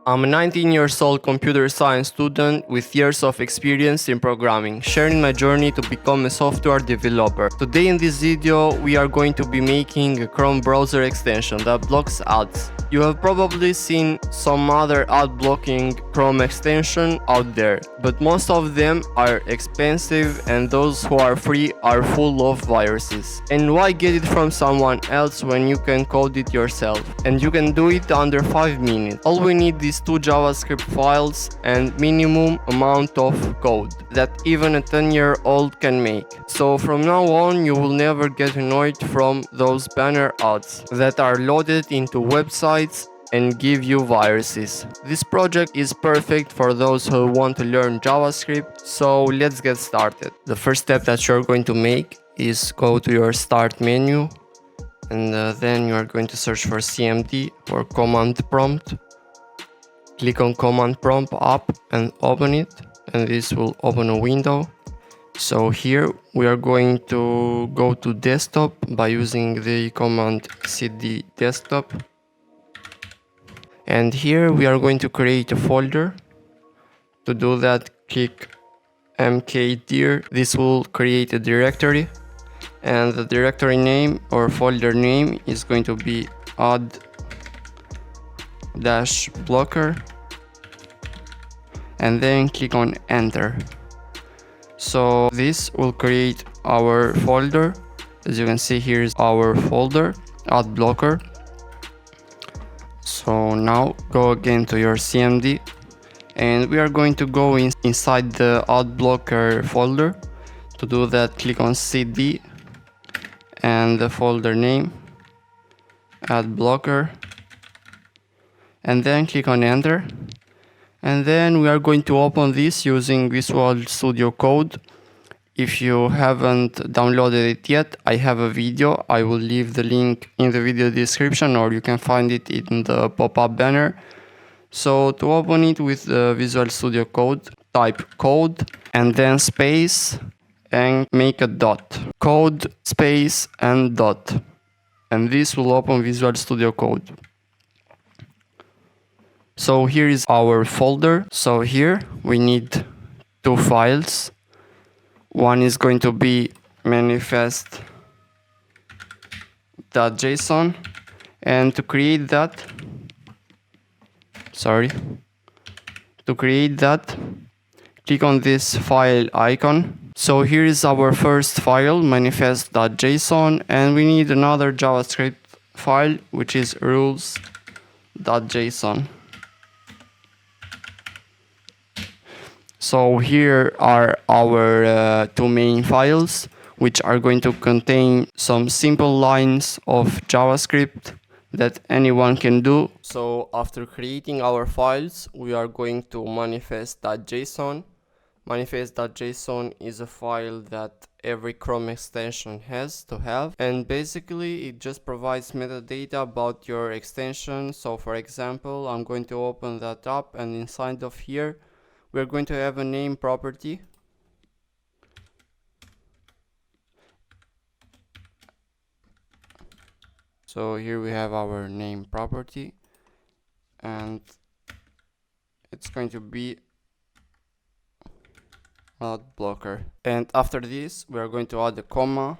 I'm a 19 years old computer science student with years of experience in programming, sharing my journey to become a software developer. Today in this video we are going to be making a Chrome browser extension that blocks ads. You have probably seen some other ad blocking Chrome extension out there, but most of them are expensive and those who are free are full of viruses. And why get it from someone else when you can code it yourself? And you can do it under 5 minutes. All we need is 2 JavaScript files and minimum amount of code that even a 10-year-old can make. So from now on you will never get annoyed from those banner ads that are loaded into websites and give you viruses. This project is perfect for those who want to learn JavaScript, so let's get started. The first step that you're going to make is go to your start menu, and then you are going to search for CMD or command prompt. Click on command prompt up and open it, and this will open a window. So here we are going to go to desktop by using the command cd desktop. And here we are going to create a folder. To do that, click mkdir. This will create a directory, and the directory name or folder name is going to be ad-blocker, and then click on enter. So this will create our folder. As you can see, here is our folder, ad blocker. So now go again to your CMD, and we are going to go inside the ad blocker folder. To do that, click on cd and the folder name, ad blocker, and then click on enter. And then we are going to open this using Visual Studio Code. If you haven't downloaded it yet, I have a video. I will leave the link in the video description, or you can find it in the pop-up banner. So to open it with the Visual Studio Code, type code and then space and make a dot. Code space and dot. And this will open Visual Studio Code. So here is our folder. So here we need 2 files. One is going to be manifest.json, and to create that, click on this file icon. So here is our first file, manifest.json, and we need another JavaScript file, which is rules.json. So here are our 2 main files, which are going to contain some simple lines of JavaScript that anyone can do. So after creating our files, we are going to manifest.json. Manifest.json is a file that every Chrome extension has to have, and basically it just provides metadata about your extension. So for example, I'm going to open that up, and inside of here we're going to have a name property. So here we have our name property, and it's going to be ad blocker. And after this we are going to add a comma,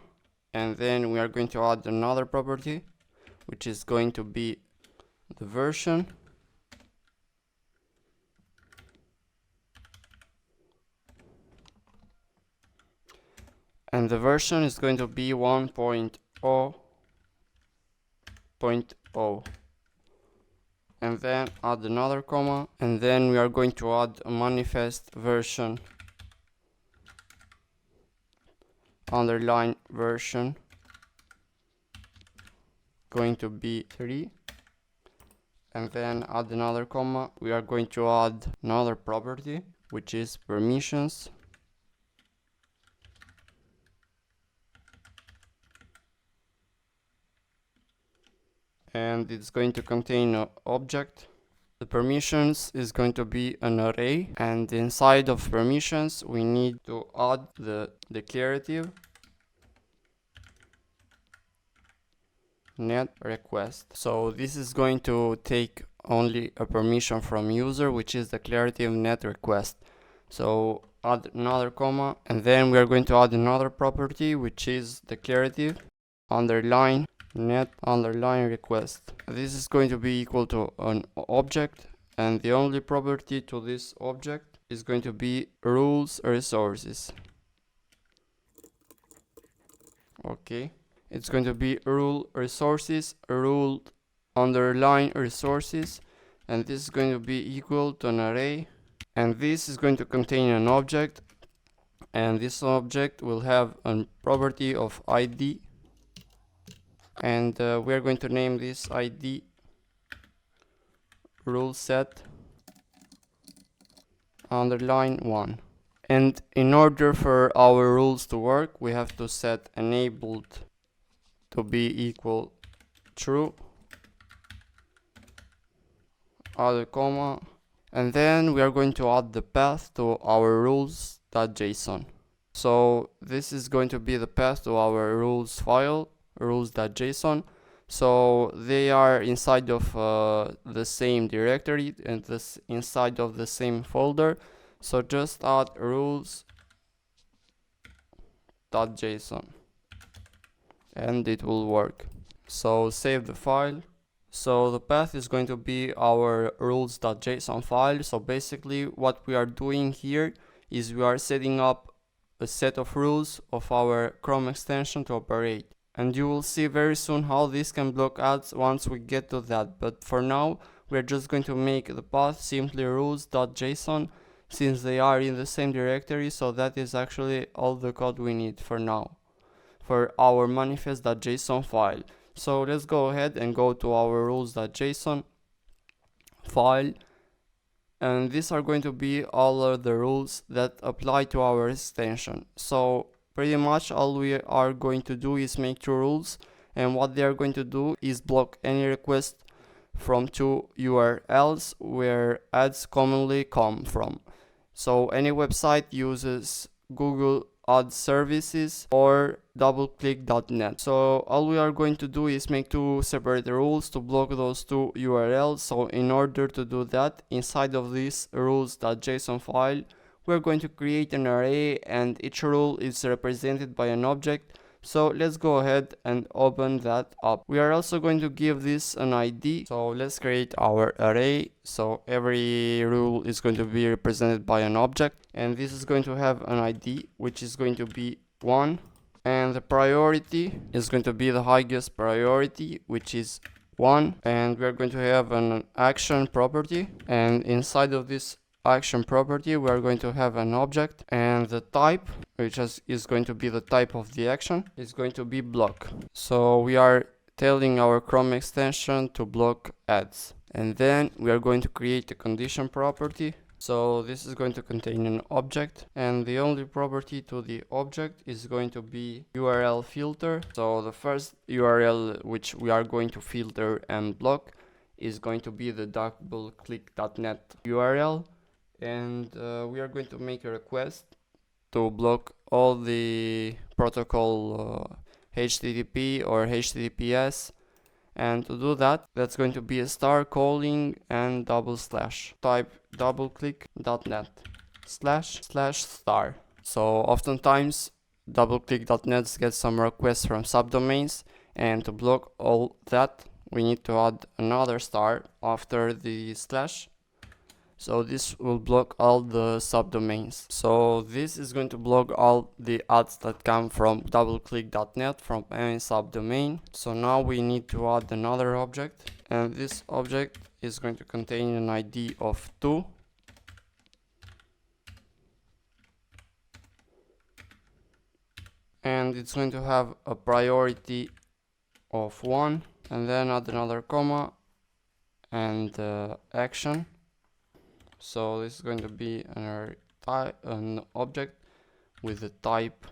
and then we are going to add another property, which is going to be the version. And the version is going to be 1.0.0. And then add another comma, and then we are going to add a manifest version underline version, going to be 3, and then add another comma. We are going to add another property, which is permissions. And it's going to contain an object. The permissions is going to be an array, and inside of permissions we need to add the declarative net request. So this is going to take only a permission from user, which is declarative net request. So add another comma, and then we are going to add another property, which is declarative underline net underline request. This is going to be equal to an object, and the only property to this object is going to be rules resources. Okay, it's going to be rule resources, rule underline resources, and this is going to be equal to an array, and this is going to contain an object, and this object will have a property of ID, and we are going to name this ID rule set underline 1. And in order for our rules to work, we have to set enabled to be equal true, add a comma, and then we are going to add the path to our rules.json. So this is going to be the path to our rules file, rules.json. So they are inside of the same directory and this inside of the same folder. So just add rules.json and it will work. So save the file. So the path is going to be our rules.json file. So basically what we are doing here is we are setting up a set of rules of our Chrome extension to operate. And you will see very soon how this can block ads once we get to that. But for now, we're just going to make the path simply rules.json, since they are in the same directory. So that is actually all the code we need for now for our manifest.json file. So let's go ahead and go to our rules.json file, and these are going to be all of the rules that apply to our extension. So pretty much all we are going to do is make two rules, and what they are going to do is block any request from two URLs where ads commonly come from. So any website uses Google Ad Services or doubleclick.net. So all we are going to do is make two separate rules to block those two URLs. So in order to do that, inside of this rules.json file, we're going to create an array, and each rule is represented by an object. So let's go ahead and open that up. We are also going to give this an ID. So let's create our array. So every rule is going to be represented by an object, and this is going to have an ID, which is going to be 1, and the priority is going to be the highest priority, which is 1, and we're going to have an action property, and inside of this action property we are going to have an object, and the type, which is going to be the type of the action, is going to be block. So we are telling our Chrome extension to block ads, and then we are going to create a condition property. So this is going to contain an object, and the only property to the object is going to be URL filter. So the first URL which we are going to filter and block is going to be the doubleclick.net URL, and we are going to make a request to block all the protocol HTTP or HTTPS. And to do that, that's going to be a star calling and / type doubleclick.net //star. So oftentimes doubleclick.net gets some requests from subdomains, and to block all that we need to add another star after the slash. So this will block all the subdomains. So this is going to block all the ads that come from doubleclick.net from any subdomain. So now we need to add another object, and this object is going to contain an ID of 2. And it's going to have a priority of 1, and then add another comma and action. So this is going to be an object with the type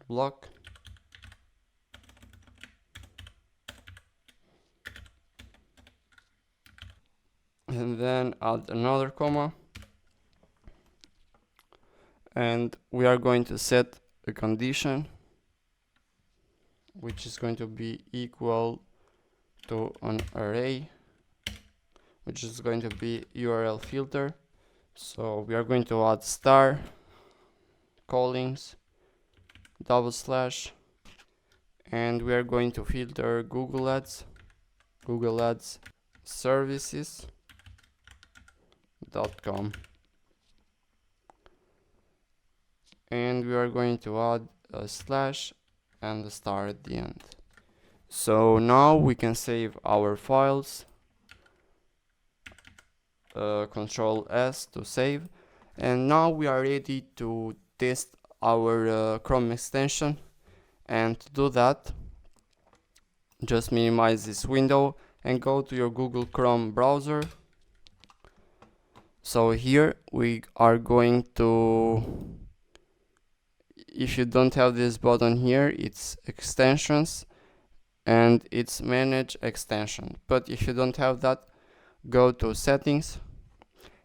block, and then add another comma, and we are going to set a condition which is going to be equal to an array, which is going to be URL filter. So we are going to add star, callings, double slash, and we are going to filter Google Ads services.com, and we are going to add a slash and a star at the end. So now we can save our files, Control S to save, and now we are ready to test our Chrome extension. And to do that, just minimize this window and go to your Google Chrome browser. So here we are going to, if you don't have this button here, it's extensions and it's manage extension. But if you don't have that, go to settings,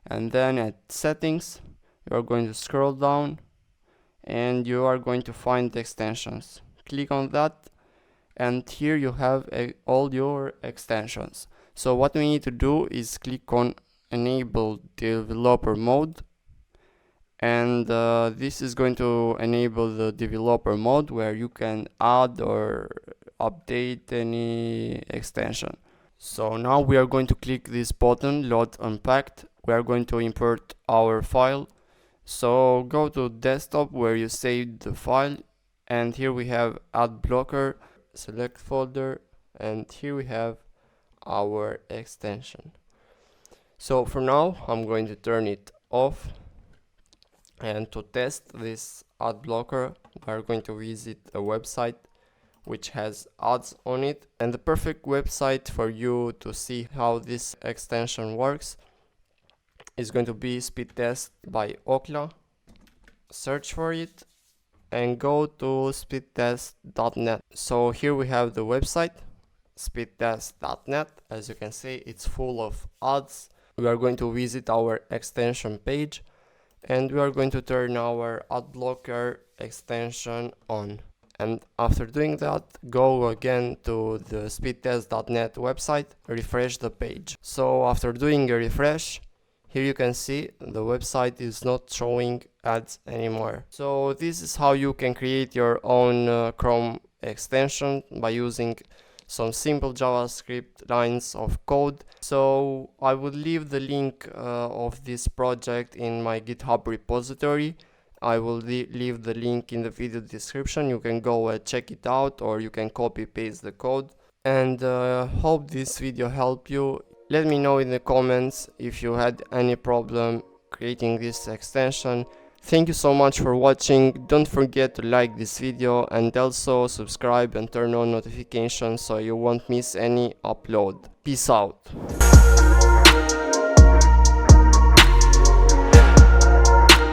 and then at settings you are going to scroll down and you are going to find the extensions. Click on that, and here you have all your extensions. So what we need to do is click on enable developer mode, and this is going to enable the developer mode where you can add or update any extension. So now we are going to click this button, load unpacked. We are going to import our file. So go to desktop where you saved the file, and here we have ad blocker, select folder, and here we have our extension. So for now I'm going to turn it off, and to test this ad blocker we are going to visit a website which has ads on it, and the perfect website for you to see how this extension works is going to be Speed Test by Okla. Search for it and go to speedtest.net. So here we have the website speedtest.net. As you can see, it's full of ads. We are going to visit our extension page, and we are going to turn our ad blocker extension on. And after doing that, go again to the speedtest.net website, refresh the page. So after doing a refresh, here you can see the website is not showing ads anymore. So this is how you can create your own Chrome extension by using some simple JavaScript lines of code. So I would leave the link of this project in my GitHub repository. I will leave the link in the video description. You can go check it out, or you can copy paste the code. And hope this video helped you. Let me know in the comments if you had any problem creating this extension. Thank you so much for watching. Don't forget to like this video and also subscribe and turn on notifications so you won't miss any upload. Peace out.